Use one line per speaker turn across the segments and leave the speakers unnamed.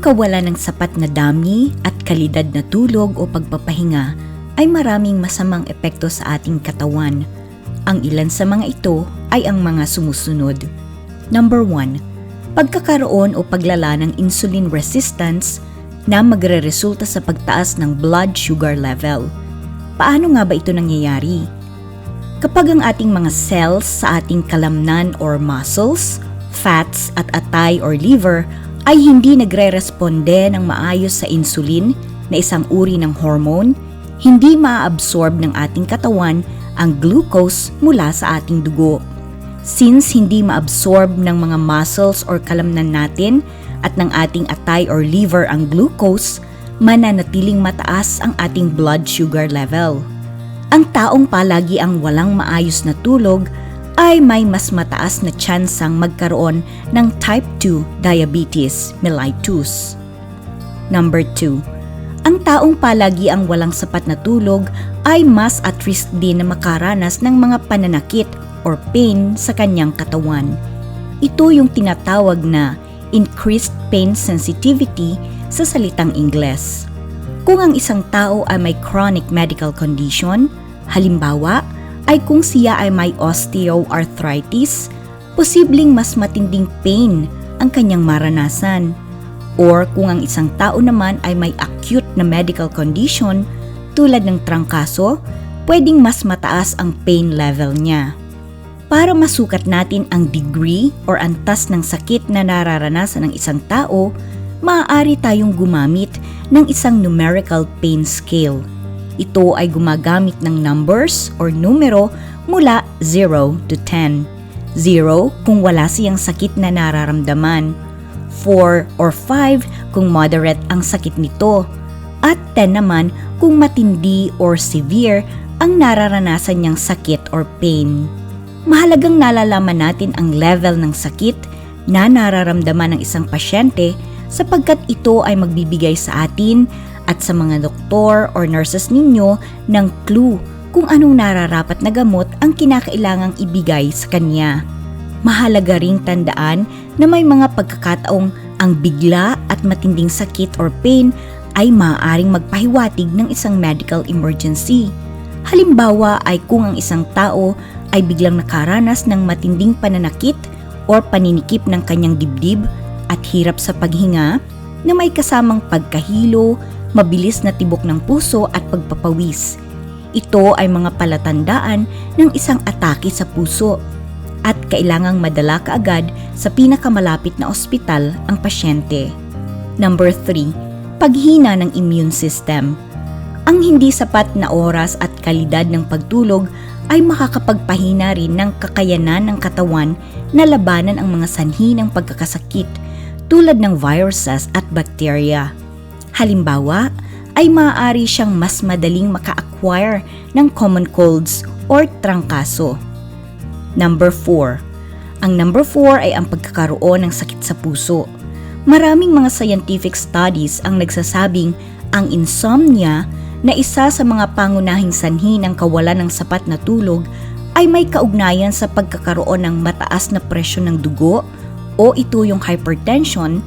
kawalan ng sapat na dami at kalidad na tulog o pagpapahinga ay maraming masamang epekto sa ating katawan. Ang ilan sa mga ito ay ang mga sumusunod. Number 1. Pagkakaroon o paglala ng insulin resistance na magreresulta sa pagtaas ng blood sugar level. Paano nga ba ito nangyayari? Kapag ang ating mga cells sa ating kalamnan or muscles, fats at atay or liver ay hindi nagre-responde ng maayos sa insulin na isang uri ng hormone, hindi maaabsorb ng ating katawan ang glucose mula sa ating dugo. Since hindi maabsorb ng mga muscles or kalamnan natin at ng ating atay or liver ang glucose, mananatiling mataas ang ating blood sugar level. Ang taong palagi ang walang maayos na tulog ay may mas mataas na tsansang magkaroon ng type 2 diabetes mellitus. Number 2. Ang taong palagi ang walang sapat na tulog ay mas at risk din na makaranas ng mga pananakit or pain sa kanyang katawan. Ito yung tinatawag na increased pain sensitivity sa salitang Ingles. Kung ang isang tao ay may chronic medical condition, halimbawa, ay kung siya ay may osteoarthritis, posibleng mas matinding pain ang kanyang maranasan. Or kung ang isang tao naman ay may acute na medical condition tulad ng trangkaso, pwedeng mas mataas ang pain level niya. Para masukat natin ang degree or antas ng sakit na nararanasan ng isang tao, maaari tayong gumamit ng isang numerical pain scale. Ito ay gumagamit ng numbers or numero mula 0 to 10. 0 kung wala siyang sakit na nararamdaman, 4 or 5 kung moderate ang sakit nito, at 10 naman kung matindi or severe ang nararanasan niyang sakit or pain. Mahalagang nalalaman natin ang level ng sakit na nararamdaman ng isang pasyente sapagkat ito ay magbibigay sa atin at sa mga doktor or nurses ninyo ng clue kung anong nararapat na gamot ang kinakailangang ibigay sa kanya. Mahalaga ring tandaan na may mga pagkakataong ang bigla at matinding sakit or pain ay maaaring magpahiwatig ng isang medical emergency. Halimbawa ay kung ang isang tao ay biglang nakaranas ng matinding pananakit or paninikip ng kanyang dibdib at hirap sa paghinga na may kasamang pagkahilo, mabilis na tibok ng puso at pagpapawis. Ito ay mga palatandaan ng isang atake sa puso at kailangang madala kaagad sa pinakamalapit na ospital ang pasyente. Number 3. Paghina ng immune system. Ang hindi sapat na oras at kalidad ng pagtulog ay makakapagpahina rin ng kakayanan ng katawan na labanan ang mga sanhi ng pagkakasakit tulad ng viruses at bacteria. Halimbawa, ay maaari siyang mas madaling maka-acquire ng common colds or trangkaso. Number 4. Ang number 4 ay ang pagkakaroon ng sakit sa puso. Maraming mga scientific studies ang nagsasabing ang insomnia na isa sa mga pangunahing sanhi ng kawalan ng sapat na tulog ay may kaugnayan sa pagkakaroon ng mataas na presyon ng dugo o ito yung hypertension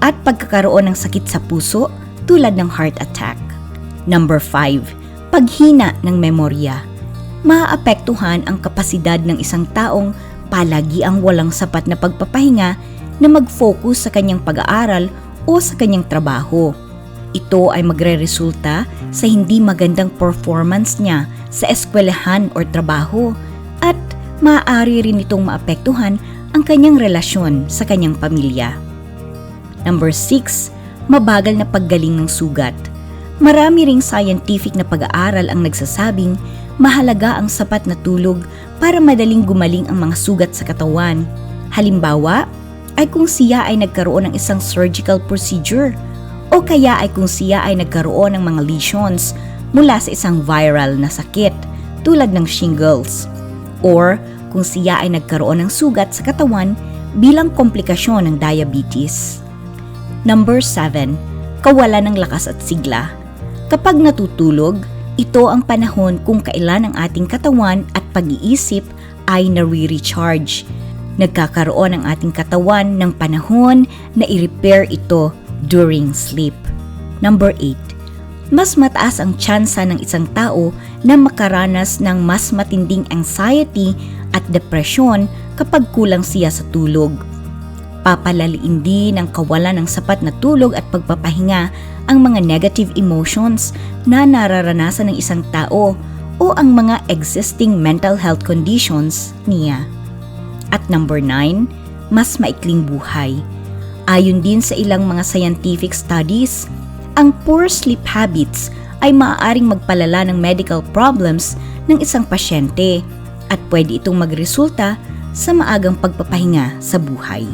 at pagkakaroon ng sakit sa puso tulad ng heart attack. Number 5. Paghina ng memorya. Maaapektuhan ang kapasidad ng isang taong palagi ang walang sapat na pagpapahinga na mag-focus sa kanyang pag-aaral o sa kanyang trabaho. Ito ay magre-resulta sa hindi magandang performance niya sa eskwelahan o trabaho at maaari rin itong maapektuhan ang kanyang relasyon sa kanyang pamilya. Number 6. Mabagal na paggaling ng sugat. Marami ring scientific na pag-aaral ang nagsasabing mahalaga ang sapat na tulog para madaling gumaling ang mga sugat sa katawan. Halimbawa, ay kung siya ay nagkaroon ng isang surgical procedure o kaya ay kung siya ay nagkaroon ng mga lesions mula sa isang viral na sakit tulad ng shingles or kung siya ay nagkaroon ng sugat sa katawan bilang komplikasyon ng diabetes. Number 7. Kawalan ng lakas at sigla. Kapag natutulog, ito ang panahon kung kailan ang ating katawan at pag-iisip ay nare-recharge. Nagkakaroon ang ating katawan ng panahon na i-repair ito during sleep. Number 8. Mas mataas ang tsansa ng isang tao na makaranas ng mas matinding anxiety at depresyon kapag kulang siya sa tulog. Papalaliin din ang kawalan ng sapat na tulog at pagpapahinga ang mga negative emotions na nararanasan ng isang tao o ang mga existing mental health conditions niya. At number 9, mas maikling buhay. Ayon din sa ilang mga scientific studies, ang poor sleep habits ay maaaring magpalala ng medical problems ng isang pasyente at pwede itong magresulta sa maagang pagpapahinga sa buhay.